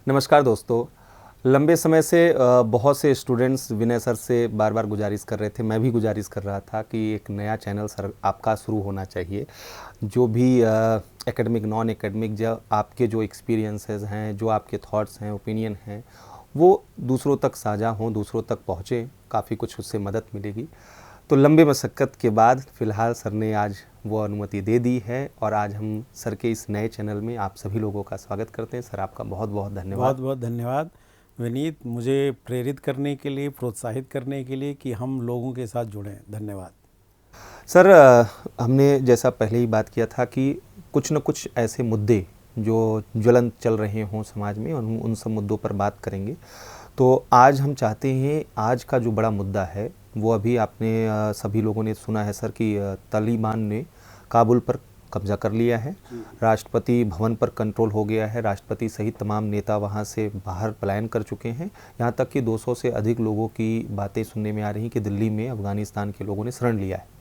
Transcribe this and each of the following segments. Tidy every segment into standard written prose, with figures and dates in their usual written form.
नमस्कार दोस्तों। लंबे समय से बहुत से स्टूडेंट्स विनय सर से बार बार गुजारिश कर रहे थे, मैं भी गुजारिश कर रहा था कि एक नया चैनल सर आपका शुरू होना चाहिए। जो भी एकेडमिक नॉन एकेडमिक जो आपके जो एक्सपीरियंसेस हैं, जो आपके थॉट्स हैं, ओपिनियन हैं, वो दूसरों तक साझा हों, दूसरों तक पहुँचें, काफ़ी कुछ उससे मदद मिलेगी। तो लंबे मशक्क़त के बाद फ़िलहाल सर ने आज वो अनुमति दे दी है और आज हम सर के इस नए चैनल में आप सभी लोगों का स्वागत करते हैं। सर आपका बहुत बहुत धन्यवाद। बहुत बहुत धन्यवाद विनीत, मुझे प्रेरित करने के लिए, प्रोत्साहित करने के लिए कि हम लोगों के साथ जुड़ें। धन्यवाद सर। हमने जैसा पहले ही बात किया था कि कुछ न कुछ ऐसे मुद्दे जो ज्वलंत चल रहे हों समाज में, उन सब मुद्दों पर बात करेंगे। तो आज हम चाहते हैं, आज का जो बड़ा मुद्दा है वो अभी आपने सभी लोगों ने सुना है सर कि तालिबान ने काबुल पर कब्जा कर लिया है, राष्ट्रपति भवन पर कंट्रोल हो गया है, राष्ट्रपति सहित तमाम नेता वहां से बाहर पलायन कर चुके हैं। यहाँ तक कि 200 से अधिक लोगों की बातें सुनने में आ रही कि दिल्ली में अफ़गानिस्तान के लोगों ने शरण लिया है।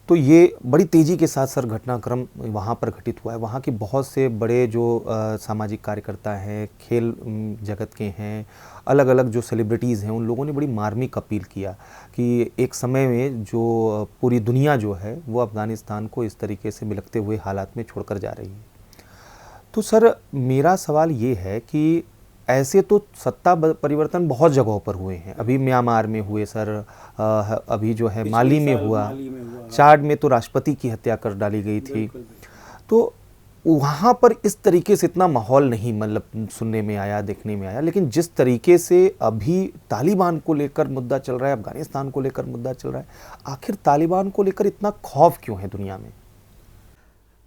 तो ये बड़ी तेज़ी के साथ सर घटनाक्रम वहाँ पर घटित हुआ है। वहाँ के बहुत से बड़े जो सामाजिक कार्यकर्ता हैं, खेल जगत के हैं, अलग अलग जो सेलिब्रिटीज़ हैं, उन लोगों ने बड़ी मार्मिक अपील किया कि एक समय में जो पूरी दुनिया जो है वो अफ़गानिस्तान को इस तरीके से बिलखते हुए हालात में छोड़कर जा रही है। तो सर मेरा सवाल ये है कि ऐसे तो सत्ता परिवर्तन बहुत जगहों पर हुए हैं। अभी म्यांमार में हुए सर, अभी जो है माली में हुआ, चाड में तो राष्ट्रपति की हत्या कर डाली गई थी। तो वहाँ पर इस तरीके से इतना माहौल नहीं मतलब सुनने में आया, देखने में आया। लेकिन जिस तरीके से अभी तालिबान को लेकर मुद्दा चल रहा है, अफगानिस्तान को लेकर मुद्दा चल रहा है, आखिर तालिबान को लेकर इतना खौफ क्यों है दुनिया में?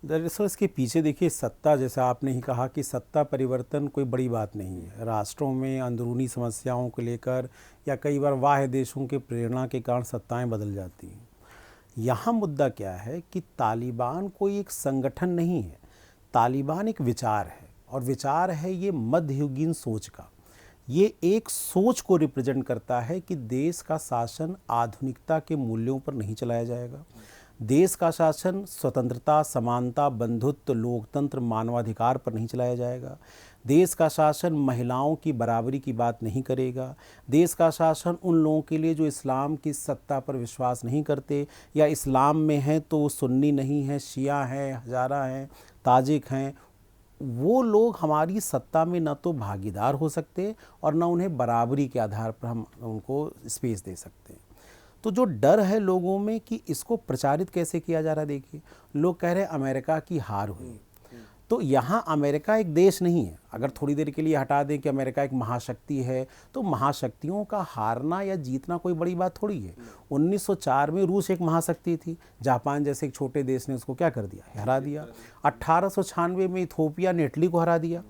दरअसल इसके पीछे देखिए, सत्ता, जैसा आपने ही कहा कि सत्ता परिवर्तन कोई बड़ी बात नहीं है। राष्ट्रों में अंदरूनी समस्याओं को लेकर या कई बार बाह्य देशों के प्रेरणा के कारण सत्ताएं बदल जाती हैं। यहाँ मुद्दा क्या है कि तालिबान कोई एक संगठन नहीं है, तालिबान एक विचार है। और विचार है ये मध्ययुगीन सोच का। ये एक सोच को रिप्रेजेंट करता है कि देश का शासन आधुनिकता के मूल्यों पर नहीं चलाया जाएगा। देश का शासन स्वतंत्रता, समानता, बंधुत्व, लोकतंत्र, मानवाधिकार पर नहीं चलाया जाएगा। देश का शासन महिलाओं की बराबरी की बात नहीं करेगा। देश का शासन उन लोगों के लिए जो इस्लाम की सत्ता पर विश्वास नहीं करते या इस्लाम में हैं तो वो सुन्नी नहीं है, शिया हैं, हजारा हैं, ताजिक हैं, वो लोग हमारी सत्ता में न तो भागीदार हो सकते और न उन्हें बराबरी के आधार पर हम उनको स्पेस दे सकते हैं। तो जो डर है लोगों में कि इसको प्रचारित कैसे किया जा रहा है, देखिए लोग कह रहे हैं अमेरिका की हार हुई। तो यहाँ अमेरिका एक देश नहीं है। अगर थोड़ी देर के लिए हटा दें कि अमेरिका एक महाशक्ति है, तो महाशक्तियों का हारना या जीतना कोई बड़ी बात थोड़ी है। 1904 में रूस एक महाशक्ति थी, जापान जैसे एक छोटे देश ने उसको क्या कर दिया, हरा दिया। 1896 में इथोपिया ने इटली को हरा दिया।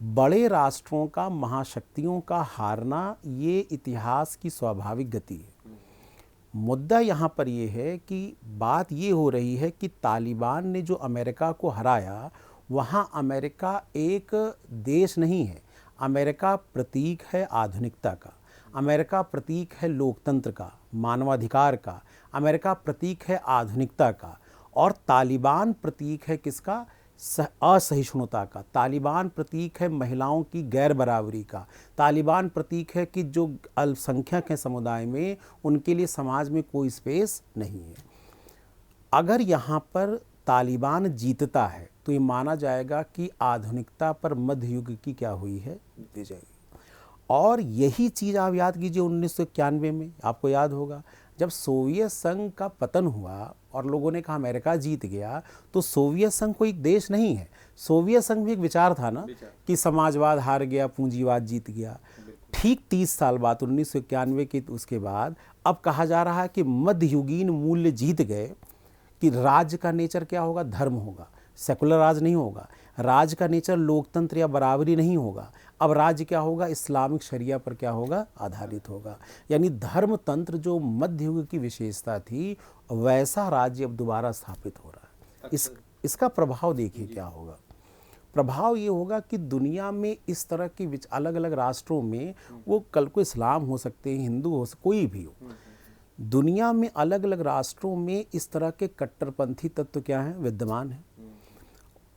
बड़े राष्ट्रों का, महाशक्तियों का हारना ये इतिहास की स्वाभाविक गति है। मुद्दा यहाँ पर ये है कि बात ये हो रही है कि तालिबान ने जो अमेरिका को हराया, वहाँ अमेरिका एक देश नहीं है। अमेरिका प्रतीक है आधुनिकता का, अमेरिका प्रतीक है लोकतंत्र का, मानवाधिकार का, अमेरिका प्रतीक है आधुनिकता का। और तालिबान प्रतीक है किसका? असहिष्णुता का। तालिबान प्रतीक है महिलाओं की गैर बराबरी का। तालिबान प्रतीक है कि जो अल्पसंख्यक हैं समुदाय में, उनके लिए समाज में कोई स्पेस नहीं है। अगर यहाँ पर तालिबान जीतता है तो ये माना जाएगा कि आधुनिकता पर मध्य युग की क्या हुई है, विजय। और यही चीज़ आप याद कीजिए 1991 में, आपको याद होगा जब सोवियत संघ का पतन हुआ और लोगों ने कहा अमेरिका जीत गया, तो सोवियत संघ कोई देश नहीं है। सोवियत संघ भी एक विचार था ना कि समाजवाद हार गया, पूंजीवाद जीत गया। ठीक 30 साल बाद 1991 के उसके बाद अब कहा जा रहा है कि मध्ययुगीन मूल्य जीत गए, कि राज्य का नेचर क्या होगा, धर्म होगा, सेकुलर राज नहीं होगा। राज्य का नेचर लोकतंत्र या बराबरी नहीं होगा। अब राज्य क्या होगा, इस्लामिक शरिया पर क्या होगा, आधारित होगा। यानी धर्म तंत्र जो मध्य युग की विशेषता थी, वैसा राज्य अब दोबारा स्थापित हो रहा है। इसका प्रभाव देखिए क्या होगा। प्रभाव ये होगा कि दुनिया में इस तरह के अलग अलग राष्ट्रों में, वो कल को इस्लाम हो सकते हैं, हिंदू हो सकते, कोई भी हो, दुनिया में अलग अलग राष्ट्रों में इस तरह के कट्टरपंथी तत्व क्या हैं, विद्यमान हैं।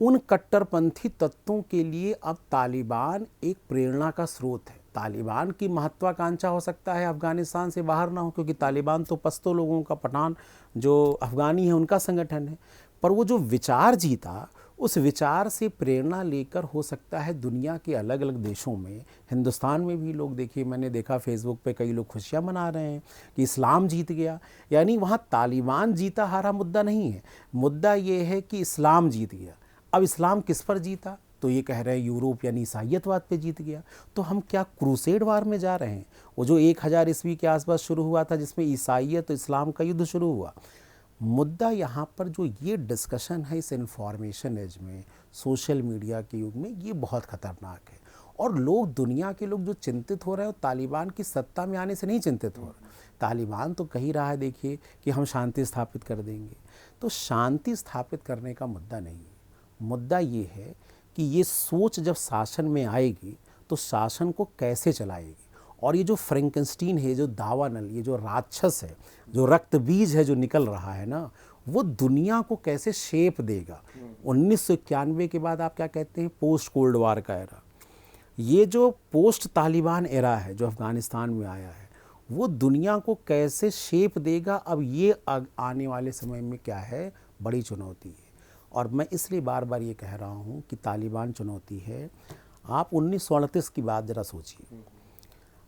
उन कट्टरपंथी तत्वों के लिए अब तालिबान एक प्रेरणा का स्रोत है। तालिबान की महत्वाकांक्षा हो सकता है अफ़गानिस्तान से बाहर ना हो, क्योंकि तालिबान तो पश्तो लोगों का, पठान जो अफ़गानी है उनका संगठन है, पर वो जो विचार जीता उस विचार से प्रेरणा लेकर हो सकता है दुनिया के अलग अलग देशों में, हिंदुस्तान में भी लोग, देखिए मैंने देखा फेसबुक पे कई लोग खुशियाँ मना रहे हैं कि इस्लाम जीत गया। यानी वहाँ तालिबान जीता हारा मुद्दा नहीं है, मुद्दा ये है कि इस्लाम जीत गया। अब इस्लाम किस पर जीता? तो ये कह रहे हैं यूरोप यानी ईसाईयतवाद पे जीत गया। तो हम क्या क्रूसेड वार में जा रहे हैं? वो जो 1000 ईस्वी के आसपास शुरू हुआ था जिसमें ईसाईयत और इस्लाम का युद्ध शुरू हुआ। मुद्दा यहाँ पर जो ये डिस्कशन है इस इंफॉर्मेशन एज में, सोशल मीडिया के युग में, ये बहुत ख़तरनाक है। और लोग, दुनिया के लोग जो चिंतित हो रहे हैं वो तालिबान की सत्ता में आने से नहीं चिंतित हो रहे। तालिबान तो कह रहा है देखिए कि हम शांति स्थापित कर देंगे। तो शांति स्थापित करने का मुद्दा नहीं है, मुद्दा ये है कि ये सोच जब शासन में आएगी तो शासन को कैसे चलाएगी। और ये जो फ्रैंकेनस्टीन है, जो दावानल, ये जो राक्षस है, जो रक्त बीज है जो निकल रहा है ना, वो दुनिया को कैसे शेप देगा। 1991 के बाद आप क्या कहते हैं, पोस्ट कोल्ड वार का एरा। ये जो पोस्ट तालिबान एरा है जो अफ़गानिस्तान में आया है, वो दुनिया को कैसे शेप देगा। अब ये आने वाले समय में क्या है, बड़ी चुनौती है। और मैं इसलिए बार बार ये कह रहा हूँ कि तालिबान चुनौती है। आप 1938 की बात ज़रा सोचिए।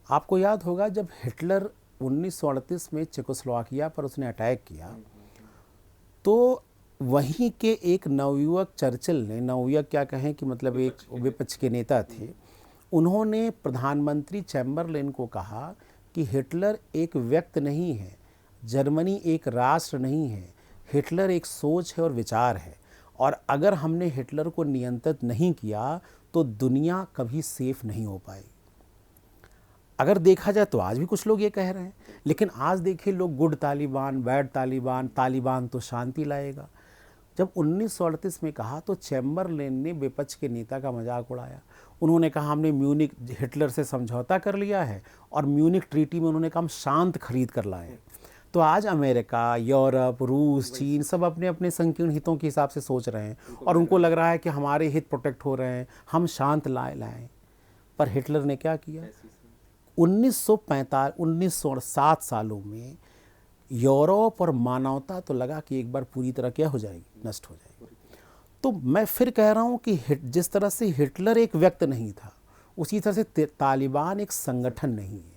आपको याद होगा जब हिटलर 1938 में चेकोस्लोवाकिया पर उसने अटैक किया, तो वहीं के एक नवयुवक चर्चिल ने, नवयुवक क्या कहें कि मतलब एक विपक्ष के नेता थे, उन्होंने प्रधानमंत्री चैम्बरलेन को कहा कि हिटलर एक व्यक्ति नहीं है, जर्मनी एक राष्ट्र नहीं है, हिटलर एक सोच है और विचार है। और अगर हमने हिटलर को नियंत्रित नहीं किया तो दुनिया कभी सेफ नहीं हो पाएगी। अगर देखा जाए तो आज भी कुछ लोग ये कह रहे हैं, लेकिन आज देखिए लोग गुड तालिबान, बैड तालिबान, तालिबान तो शांति लाएगा। जब 1938 में कहा तो चैम्बरलेन ने विपक्ष के नेता का मजाक उड़ाया। उन्होंने कहा हमने म्यूनिक, हिटलर से समझौता कर लिया है और म्यूनिक ट्रीटी में उन्होंने कहा हम शांत खरीद कर लाए। तो आज अमेरिका, यूरोप, रूस, चीन सब अपने अपने संकीर्ण हितों के हिसाब से सोच रहे हैं और उनको लग रहा है कि हमारे हित प्रोटेक्ट हो रहे हैं, हम शांत लाएं। पर हिटलर ने क्या किया? 1960 सालों में यूरोप और मानवता तो लगा कि एक बार पूरी तरह क्या हो जाएगी, नष्ट हो जाएगी। तो मैं फिर कह रहा हूँ कि जिस तरह से हिटलर एक व्यक्ति नहीं था, उसी तरह से तालिबान एक संगठन नहीं है।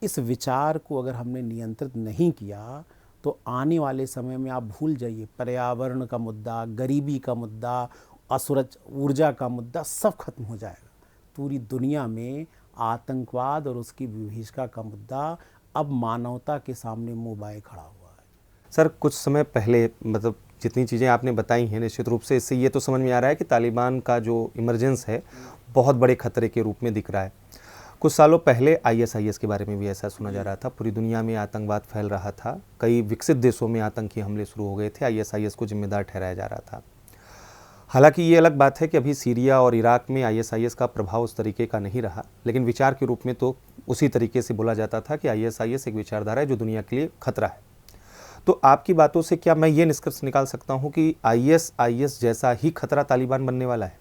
इस विचार को अगर हमने नियंत्रित नहीं किया तो आने वाले समय में आप भूल जाइए, पर्यावरण का मुद्दा, गरीबी का मुद्दा, ऊर्जा का मुद्दा सब खत्म हो जाएगा। पूरी दुनिया में आतंकवाद और उसकी विभीषिका का मुद्दा अब मानवता के सामने मुँह बाए खड़ा हुआ है। सर, कुछ समय पहले, मतलब जितनी चीज़ें आपने बताई हैं, निश्चित रूप से इससे ये तो समझ में आ रहा है कि तालिबान का जो इमरजेंस है बहुत बड़े खतरे के रूप में दिख रहा है। कुछ सालों पहले ISIS के बारे में भी ऐसा सुना जा रहा था। पूरी दुनिया में आतंकवाद फैल रहा था, कई विकसित देशों में आतंकी हमले शुरू हो गए थे, ISIS को जिम्मेदार ठहराया जा रहा था। हालांकि ये अलग बात है कि अभी सीरिया और इराक में ISIS का प्रभाव उस तरीके का नहीं रहा, लेकिन विचार के रूप में तो उसी तरीके से बोला जाता था कि ISIS एक विचारधारा है जो दुनिया के लिए खतरा है। तो आपकी बातों से क्या मैं ये निष्कर्ष निकाल सकता हूँ कि ISIS जैसा ही खतरा तालिबान बनने वाला है?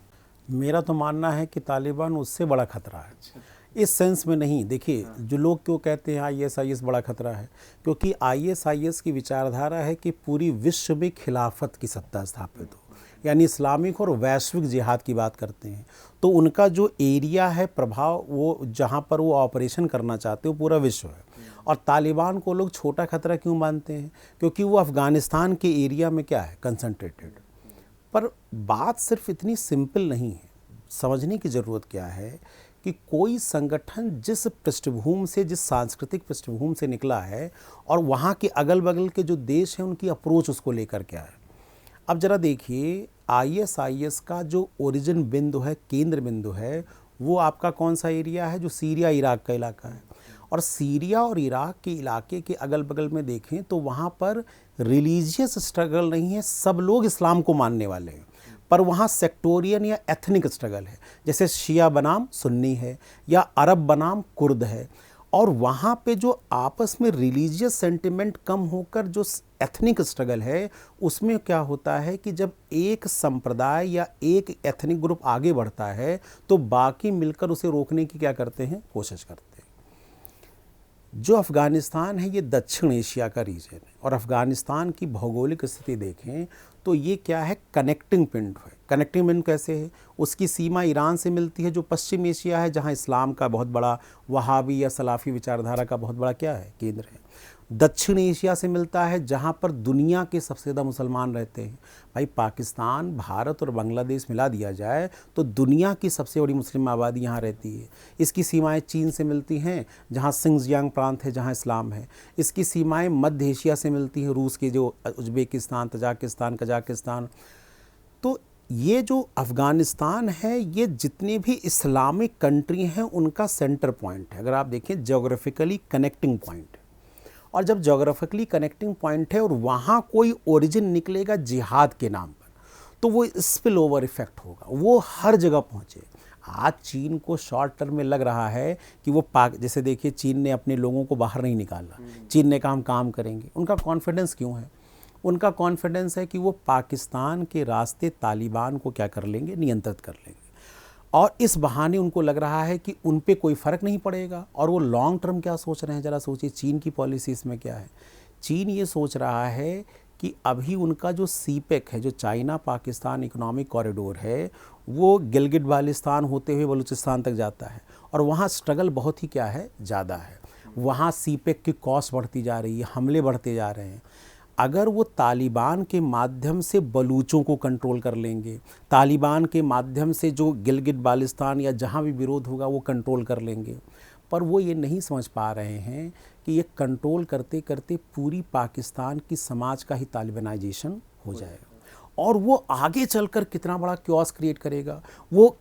मेरा तो मानना है कि तालिबान उससे बड़ा खतरा है। इस सेंस में नहीं, देखिए जो लोग क्यों कहते हैं ISIS बड़ा खतरा है, क्योंकि ISIS की विचारधारा है कि पूरी विश्व में खिलाफत की सत्ता स्थापित हो, यानी इस्लामिक और वैश्विक जिहाद की बात करते हैं। तो उनका जो एरिया है प्रभाव, वो जहाँ पर वो ऑपरेशन करना चाहते हो पूरा विश्व है। और तालिबान को लोग छोटा खतरा क्यों मानते हैं? क्योंकि वो अफ़गानिस्तान के एरिया में क्या है, कंसंट्रेटेड। पर बात सिर्फ इतनी सिंपल नहीं है, समझने की ज़रूरत क्या है कि कोई संगठन जिस पृष्ठभूमि से, जिस सांस्कृतिक पृष्ठभूमि से निकला है और वहाँ के अगल बगल के जो देश हैं उनकी अप्रोच उसको लेकर क्या है। अब ज़रा देखिए, ISIS का जो ओरिजिन बिंदु है, केंद्र बिंदु है, वो आपका कौन सा एरिया है? जो सीरिया इराक का इलाका है। और सीरिया और इराक के इलाके के अगल बगल में देखें तो वहाँ पर रिलीजियस स्ट्रगल नहीं है, सब लोग इस्लाम को मानने वाले हैं, पर वहाँ सेक्टोरियन या एथनिक स्ट्रगल है। जैसे शिया बनाम सुन्नी है या अरब बनाम कुर्द है। और वहाँ पे जो आपस में रिलीजियस सेंटिमेंट कम होकर जो एथनिक स्ट्रगल है उसमें क्या होता है कि जब एक संप्रदाय या एक एथनिक ग्रुप आगे बढ़ता है तो बाकी मिलकर उसे रोकने की क्या करते हैं, कोशिश करते हैं। जो अफ़गानिस्तान है ये दक्षिण एशिया का रीजन है और अफ़गानिस्तान की भौगोलिक स्थिति देखें तो ये क्या है, कनेक्टिंग पिंड है। कनेक्टिंग पिंड कैसे है, उसकी सीमा ईरान से मिलती है जो पश्चिम एशिया है, जहाँ इस्लाम का बहुत बड़ा वहाबी या सलाफ़ी विचारधारा का बहुत बड़ा क्या है, केंद्र है। दक्षिण एशिया से मिलता है जहाँ पर दुनिया के सबसे ज़्यादा मुसलमान रहते हैं। भाई पाकिस्तान, भारत और बांग्लादेश मिला दिया जाए तो दुनिया की सबसे बड़ी मुस्लिम आबादी यहाँ रहती है। इसकी सीमाएं चीन से मिलती हैं जहाँ सिंगजियांग प्रांत है, जहाँ इस्लाम है। इसकी सीमाएं मध्य एशिया से मिलती हैं, रूस के जो उज़्बेकिस्तान, तजाकिस्तान, कजाकिस्तान। तो ये जो अफ़गानिस्तान है ये जितने भी इस्लामिक कंट्री हैं उनका सेंटर पॉइंट है। अगर आप देखें जोग्राफिकली कनेक्टिंग पॉइंट है। और जब जोग्राफिकली कनेक्टिंग पॉइंट है और वहाँ कोई ओरिजिन निकलेगा जिहाद के नाम पर तो वो स्पिल ओवर इफेक्ट होगा, वो हर जगह पहुँचे। आज चीन को शॉर्ट टर्म में लग रहा है कि वो जैसे देखिए चीन ने अपने लोगों को बाहर नहीं निकाला, चीन ने कहा हम काम करेंगे। उनका कॉन्फिडेंस क्यों है? उनका कॉन्फिडेंस है कि वो पाकिस्तान के रास्ते तालिबान को क्या कर लेंगे, नियंत्रित कर लेंगे। और इस बहाने उनको लग रहा है कि उन पे कोई फ़र्क नहीं पड़ेगा। और वो लॉन्ग टर्म क्या सोच रहे हैं, ज़रा सोचिए चीन की पॉलिसी इसमें क्या है। चीन ये सोच रहा है कि अभी उनका जो सीपेक है, जो चाइना पाकिस्तान इकोनॉमिक कॉरिडोर है, वो गिलगिट बाल्टिस्तान होते हुए बलूचिस्तान तक जाता है और वहाँ स्ट्रगल बहुत ही क्या है, ज़्यादा है। वहाँ सीपेक की कॉस्ट बढ़ती जा रही है, हमले बढ़ते जा रहे हैं। अगर वो तालिबान के माध्यम से बलूचों को कंट्रोल कर लेंगे, तालिबान के माध्यम से जो गिलगिट बाल्टिस्तान या जहाँ भी विरोध होगा वो कंट्रोल कर लेंगे, पर वो ये नहीं समझ पा रहे हैं कि ये कंट्रोल करते करते पूरी पाकिस्तान की समाज का ही तालिबानाइजेशन हो जाएगा और वो आगे चलकर कितना बड़ा क्योस क्रिएट करेगा। वो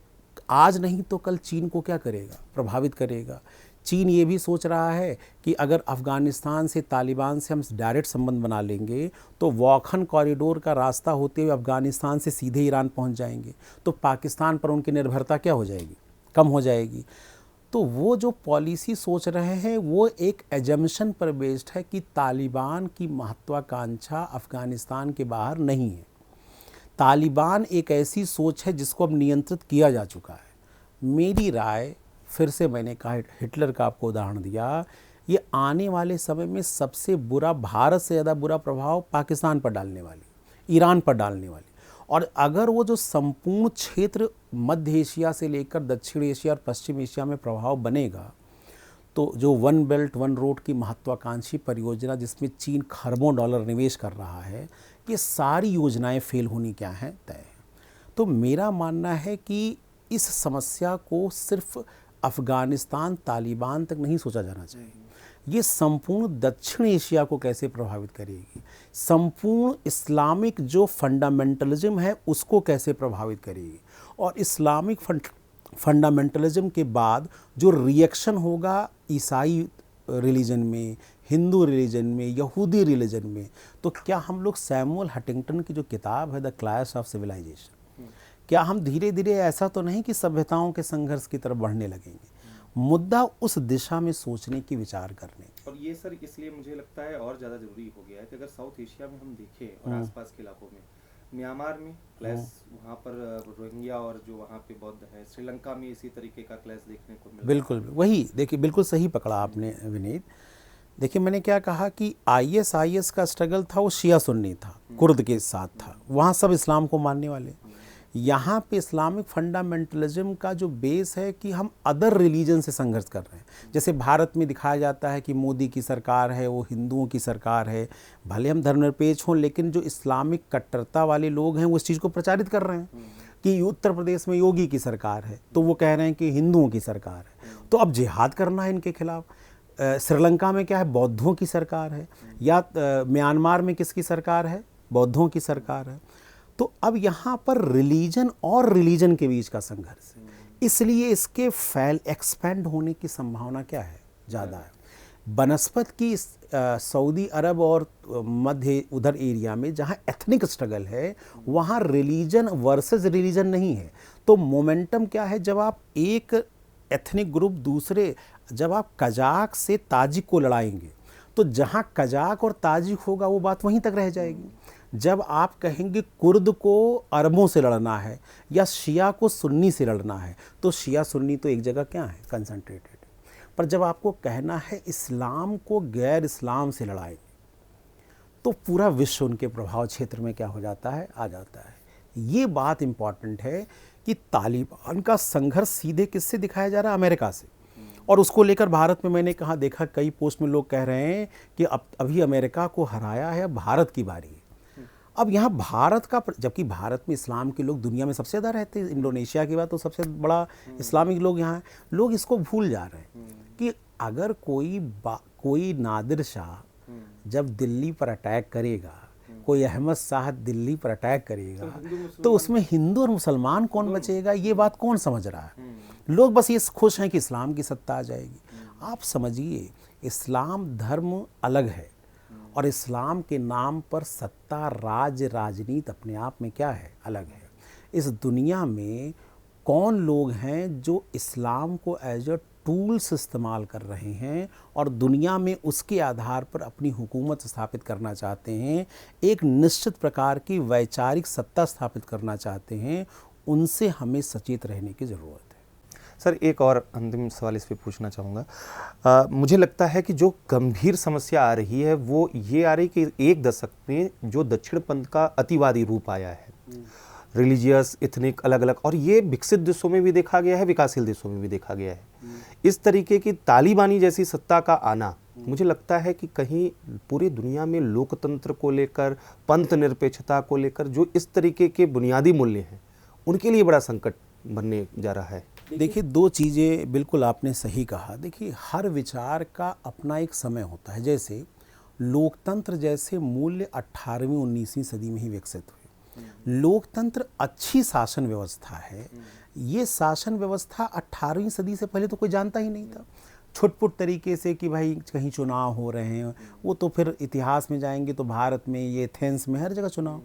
आज नहीं तो कल चीन को क्या करेगा, प्रभावित करेगा। चीन ये भी सोच रहा है कि अगर अफ़गानिस्तान से तालिबान से हम डायरेक्ट संबंध बना लेंगे तो वॉखन कॉरिडोर का रास्ता होते हुए अफ़गानिस्तान से सीधे ईरान पहुंच जाएंगे, तो पाकिस्तान पर उनकी निर्भरता क्या हो जाएगी, कम हो जाएगी। तो वो जो पॉलिसी सोच रहे हैं वो एक एजम्पशन पर बेस्ड है कि तालिबान की महत्वाकांक्षा अफ़गानिस्तान के बाहर नहीं है। तालिबान एक ऐसी सोच है जिसको अब नियंत्रित किया जा चुका है। मेरी राय, फिर से मैंने कहा, हिटलर का आपको उदाहरण दिया, ये आने वाले समय में सबसे बुरा, भारत से ज़्यादा बुरा प्रभाव पाकिस्तान पर डालने वाली, ईरान पर डालने वाली। और अगर वो जो संपूर्ण क्षेत्र मध्य एशिया से लेकर दक्षिण एशिया और पश्चिम एशिया में प्रभाव बनेगा तो जो वन बेल्ट वन रोड की महत्वाकांक्षी परियोजना जिसमें चीन खरबों डॉलर निवेश कर रहा है, ये सारी योजनाएं फेल होनी क्या हैं, तय है। तो मेरा मानना है कि इस समस्या को सिर्फ अफ़गानिस्तान तालिबान तक नहीं सोचा जाना चाहिए, ये संपूर्ण दक्षिण एशिया को कैसे प्रभावित करेगी, संपूर्ण इस्लामिक जो फंडामेंटलिज्म है उसको कैसे प्रभावित करेगी, और इस्लामिक फंडामेंटलिज्म के बाद जो रिएक्शन होगा ईसाई रिलीजन में, हिंदू रिलीजन में, यहूदी रिलीजन में। तो क्या हम लोग सैमुअल हंटिंगटन की जो किताब है द क्लैश ऑफ सिविलाइजेशन, क्या हम धीरे धीरे, ऐसा तो नहीं कि सभ्यताओं के संघर्ष की तरफ बढ़ने लगेंगे, मुद्दा उस दिशा में सोचने की, विचार करने। और ये सर इसलिए मुझे लगता है और ज़्यादा ज़रूरी हो गया है कि अगर साउथ एशिया में हम देखें और आसपास के इलाकों में, म्यांमार में क्लैश, वहाँ पर रोहिंग्या और जो वहाँ पे बौद्ध है, श्रीलंका में इसी तरीके का क्लैश देखने को मिला। बिल्कुल वही, देखिए बिल्कुल सही पकड़ा आपने विनीत। देखिए मैंने क्या कहा कि ISIS का स्ट्रगल था वो शिया सुन्नी था, कुर्द के साथ था, वहाँ सब इस्लाम को मानने वाले। यहाँ पे इस्लामिक फंडामेंटलिज्म का जो बेस है कि हम अदर रिलीजन से संघर्ष कर रहे हैं। जैसे भारत में दिखाया जाता है कि मोदी की सरकार है वो हिंदुओं की सरकार है, भले हम धर्मनिरपेक्ष हों, लेकिन जो इस्लामिक कट्टरता वाले लोग हैं वो इस चीज़ को प्रचारित कर रहे हैं कि उत्तर प्रदेश में योगी की सरकार है तो वो कह रहे हैं कि हिंदुओं की सरकार है, तो अब जिहाद करना है इनके खिलाफ। श्रीलंका में क्या है, बौद्धों की सरकार है, या म्यांमार में किसकी सरकार है, बौद्धों की सरकार है। तो अब यहाँ पर रिलीजन और रिलीजन के बीच का संघर्ष है, इसलिए इसके एक्सपेंड होने की संभावना क्या है, ज़्यादा है। बनस्पत की सऊदी अरब और मध्य उधर एरिया में जहाँ एथनिक स्ट्रगल है वहाँ रिलीजन वर्सेस रिलीजन नहीं है। तो मोमेंटम क्या है, जब आप एक एथनिक ग्रुप दूसरे, जब आप कजाक से ताजिक को लड़ाएंगे तो जहाँ कजाक और ताजिक होगा वो बात वहीं तक रह जाएगी। जब आप कहेंगे कुर्द को अरबों से लड़ना है या शिया को सुन्नी से लड़ना है, तो शिया सुन्नी तो एक जगह क्या है, कंसंट्रेटेड। पर जब आपको कहना है इस्लाम को गैर इस्लाम से लड़ाएंगे, तो पूरा विश्व उनके प्रभाव क्षेत्र में क्या हो जाता है, आ जाता है। ये बात इम्पॉर्टेंट है कि तालिबान का संघर्ष सीधे किससे दिखाया जा रहा है, अमेरिका से। और उसको लेकर भारत में मैंने कहा देखा कई पोस्ट में लोग कह रहे हैं कि अब अभी अमेरिका को हराया है, अब भारत की बारी है। अब यहाँ भारत का, जबकि भारत में इस्लाम के लोग दुनिया में सबसे ज़्यादा रहते हैं, इंडोनेशिया के बाद तो सबसे बड़ा इस्लामिक लोग यहाँ हैं। लोग इसको भूल जा रहे हैं कि अगर कोई नादिर शाह जब दिल्ली पर अटैक करेगा, कोई अहमद शाह दिल्ली पर अटैक करेगा, तो उसमें हिंदू और मुसलमान कौन बचेगा, ये बात कौन समझ रहा है। लोग बस ये खुश हैं कि इस्लाम की सत्ता आ जाएगी। आप समझिए, इस्लाम धर्म अलग है और इस्लाम के नाम पर सत्ता, राज, राजनीति अपने आप में क्या है, अलग है। इस दुनिया में कौन लोग हैं जो इस्लाम को एज अ टूल्स इस्तेमाल कर रहे हैं और दुनिया में उसके आधार पर अपनी हुकूमत स्थापित करना चाहते हैं, एक निश्चित प्रकार की वैचारिक सत्ता स्थापित करना चाहते हैं, उनसे हमें सचेत रहने की ज़रूरत है। सर, एक और अंतिम सवाल इस पे पूछना चाहूँगा। मुझे लगता है कि जो गंभीर समस्या आ रही है वो ये आ रही कि एक दशक में जो दक्षिण पंथ का अतिवादी रूप आया है, रिलीजियस, इथनिक, अलग अलग, और ये विकसित देशों में भी देखा गया है, विकासशील देशों में भी देखा गया है। इस तरीके की तालिबानी जैसी सत्ता का आना, मुझे लगता है कि कहीं पूरी दुनिया में लोकतंत्र को लेकर, पंथ निरपेक्षता को लेकर जो इस तरीके के बुनियादी मूल्य हैं, उनके लिए बड़ा संकट बनने जा रहा है। देखिए, दो चीज़ें बिल्कुल आपने सही कहा। देखिए, हर विचार का अपना एक समय होता है। जैसे लोकतंत्र जैसे मूल्य 18वीं 19वीं सदी में ही विकसित हुए। लोकतंत्र अच्छी शासन व्यवस्था है। ये शासन व्यवस्था 18वीं सदी से पहले तो कोई जानता ही नहीं था। छुटपुट तरीके से कि भाई कहीं चुनाव हो रहे हैं, वो तो फिर इतिहास में जाएंगे तो भारत में, ये एथेंस में, हर जगह चुनाव।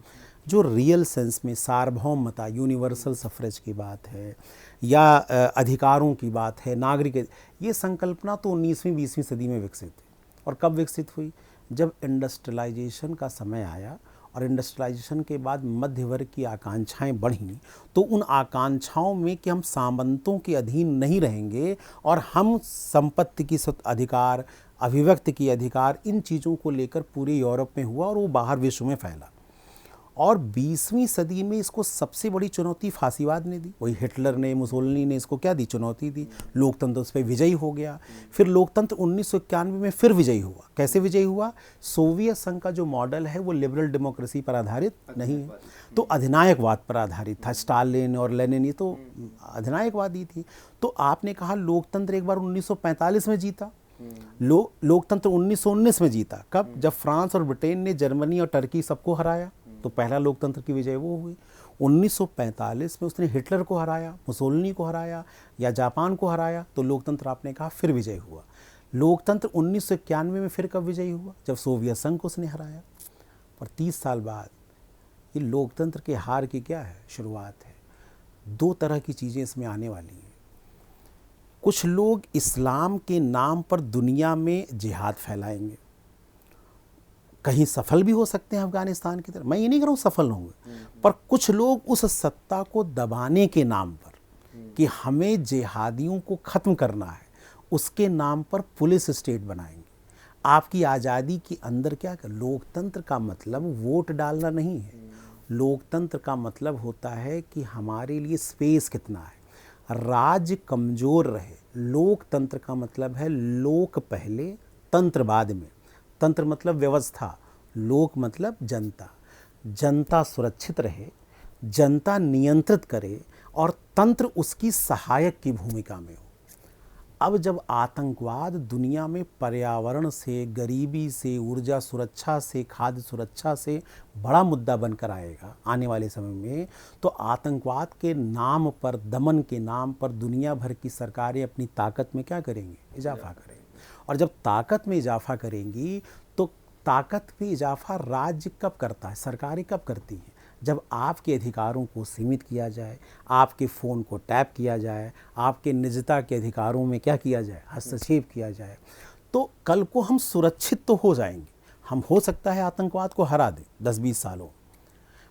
जो रियल सेंस में सार्वभौमता, यूनिवर्सल सफरेज की बात है या अधिकारों की बात है, नागरिक, ये संकल्पना तो 19वीं 20वीं सदी में विकसित हुई। और कब विकसित हुई? जब इंडस्ट्रियलाइजेशन का समय आया और इंडस्ट्रियलाइजेशन के बाद मध्य वर्ग की आकांक्षाएं बढ़ीं, तो उन आकांक्षाओं में कि हम सामंतों के अधीन नहीं रहेंगे और हम संपत्ति की अधिकार, अभिव्यक्ति की अधिकार, इन चीज़ों को लेकर पूरे यूरोप में हुआ और वो बाहर विश्व में फैला। और 20वीं सदी में इसको सबसे बड़ी चुनौती फांसीवाद ने दी। वही हिटलर ने, मुसोलिनी ने इसको क्या दी, चुनौती दी। लोकतंत्र उस पर विजयी हो गया। फिर लोकतंत्र 1991 में फिर विजयी हुआ। कैसे विजयी हुआ? सोवियत संघ का जो मॉडल है वो लिबरल डेमोक्रेसी पर आधारित नहीं है, तो अधिनायकवाद पर आधारित था। स्टालिन और लेनिन ये तो अधिनायकवादी थी। तो आपने कहा लोकतंत्र एक बार 1945 में जीता, लोकतंत्र 1919 में जीता। कब? जब फ्रांस और ब्रिटेन ने जर्मनी और टर्की सबको हराया, तो पहला लोकतंत्र की विजय वो हुई। 1945 में उसने हिटलर को हराया, मुसोलिनी को हराया या जापान को हराया, तो लोकतंत्र आपने कहा फिर विजय हुआ। लोकतंत्र 1991 में फिर कब विजयी हुआ? जब सोवियत संघ को उसने हराया। और 30 साल बाद ये लोकतंत्र के हार की क्या है, शुरुआत है। दो तरह की चीज़ें इसमें आने वाली हैं। कुछ लोग इस्लाम के नाम पर दुनिया में जिहाद फैलाएंगे, कहीं सफल भी हो सकते हैं अफगानिस्तान की तरह, मैं ये नहीं कह रहा हूँ सफल होंगे, पर कुछ लोग उस सत्ता को दबाने के नाम पर कि हमें जिहादियों को ख़त्म करना है, उसके नाम पर पुलिस स्टेट बनाएंगे। आपकी आज़ादी के अंदर क्या कर, लोकतंत्र का मतलब वोट डालना नहीं है। लोकतंत्र का मतलब होता है कि हमारे लिए स्पेस कितना है, राज्य कमज़ोर रहे। लोकतंत्र का मतलब है लोक पहले, तंत्र बाद में। तंत्र मतलब व्यवस्था, लोक मतलब जनता। जनता सुरक्षित रहे, जनता नियंत्रित करे और तंत्र उसकी सहायक की भूमिका में हो। अब जब आतंकवाद दुनिया में पर्यावरण से, गरीबी से, ऊर्जा सुरक्षा से, खाद्य सुरक्षा से बड़ा मुद्दा बनकर आएगा आने वाले समय में, तो आतंकवाद के नाम पर, दमन के नाम पर दुनिया भर की सरकारें अपनी ताकत में क्या करेंगी, इजाफा करेंगी। और जब ताकत में इजाफा करेंगी तो ताकत में इजाफा राज्य कब करता है, सरकारें कब करती हैं? जब आपके अधिकारों को सीमित किया जाए, आपके फ़ोन को टैप किया जाए, आपके निजता के अधिकारों में क्या किया जाए, हस्तक्षेप किया जाए। तो तो कल को हम सुरक्षित तो हो जाएंगे। हम हो सकता है आतंकवाद को हरा दें 10-20 सालों,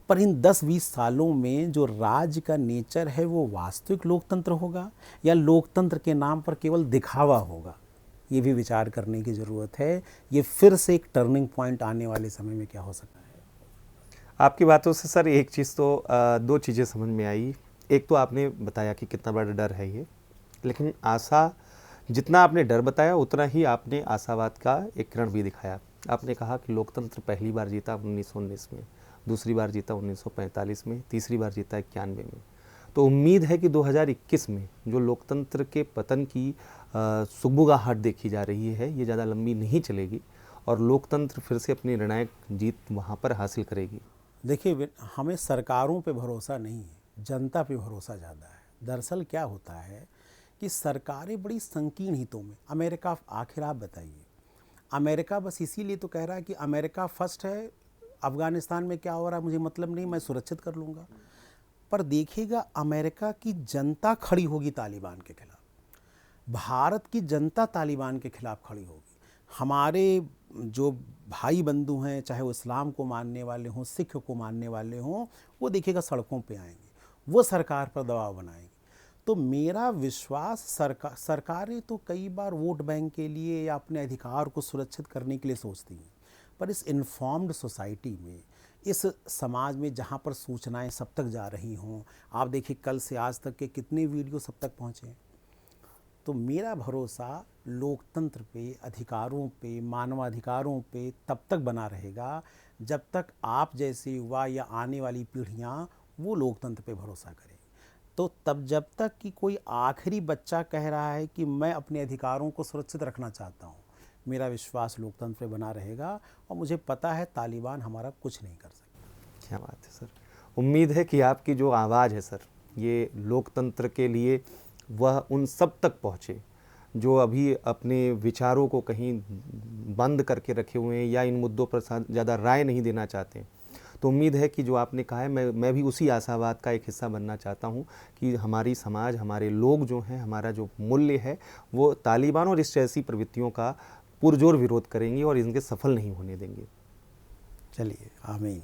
पर इन 10-20 सालों में जो राज्य का नेचर है वो वास्तविक लोकतंत्र होगा या लोकतंत्र के नाम पर केवल दिखावा होगा, ये भी विचार करने की ज़रूरत है। ये फिर से एक टर्निंग पॉइंट आने वाले समय में क्या हो सकता है। आपकी बातों से सर एक चीज़ तो दो चीज़ें समझ में आई। एक तो आपने बताया कि कितना बड़ा डर है ये, लेकिन आशा, जितना आपने डर बताया उतना ही आपने आशावाद का एक किरण भी दिखाया। आपने कहा कि लोकतंत्र पहली बार जीता 1919 में, दूसरी बार जीता 1945 में, तीसरी बार जीता 91 में। तो उम्मीद है कि 2021 में जो लोकतंत्र के पतन की सुगबुगाहट देखी जा रही है, ये ज़्यादा लंबी नहीं चलेगी और लोकतंत्र फिर से अपनी निर्णायक जीत वहाँ पर हासिल करेगी। देखिए, हमें सरकारों पे भरोसा नहीं है, जनता पे भरोसा ज़्यादा है। दरअसल क्या होता है कि सरकारें बड़ी संकीर्ण हितों में, अमेरिका, आखिर आप बताइए, अमेरिका बस इसीलिए तो कह रहा है कि अमेरिका फर्स्ट है, अफ़गानिस्तान में क्या हो रहा है मुझे मतलब नहीं, मैं सुरक्षित कर लूँगा। पर देखिएगा, अमेरिका की जनता खड़ी होगी तालिबान के खिलाफ, भारत की जनता तालिबान के खिलाफ खड़ी होगी। हमारे जो भाई बंधु हैं, चाहे वो इस्लाम को मानने वाले हों, सिख को मानने वाले हों, वो देखिएगा सड़कों पे आएंगे, वो सरकार पर दबाव बनाएंगे। तो मेरा विश्वास, सरकारें तो कई बार वोट बैंक के लिए या अपने अधिकार को सुरक्षित करने के लिए सोचती हैं, पर इस इन्फॉर्म्ड सोसाइटी में, इस समाज में जहाँ पर सूचनाएं सब तक जा रही हों, आप देखिए कल से आज तक के कितने वीडियो सब तक पहुँचे हैं। तो मेरा भरोसा लोकतंत्र पे, अधिकारों पे, मानवाधिकारों पे तब तक बना रहेगा जब तक आप जैसे युवा या आने वाली पीढ़ियाँ वो लोकतंत्र पे भरोसा करें। तो तब जब तक कि कोई आखिरी बच्चा कह रहा है कि मैं अपने अधिकारों को सुरक्षित रखना चाहता हूँ, मेरा विश्वास लोकतंत्र पे बना रहेगा और मुझे पता है तालिबान हमारा कुछ नहीं कर सकता। क्या बात है सर। उम्मीद है कि आपकी जो आवाज़ है सर, ये लोकतंत्र के लिए वह उन सब तक पहुँचे जो अभी अपने विचारों को कहीं बंद करके रखे हुए हैं या इन मुद्दों पर ज़्यादा राय नहीं देना चाहते। तो उम्मीद है कि जो आपने कहा है, मैं भी उसी आशावाद का एक हिस्सा बनना चाहता हूँ कि हमारी समाज, हमारे लोग जो हैं, हमारा जो मूल्य है, वो तालिबान और इस जैसी प्रवृत्तियों का पुरजोर विरोध करेंगे और इनके सफल नहीं होने देंगे। चलिए, आमीन।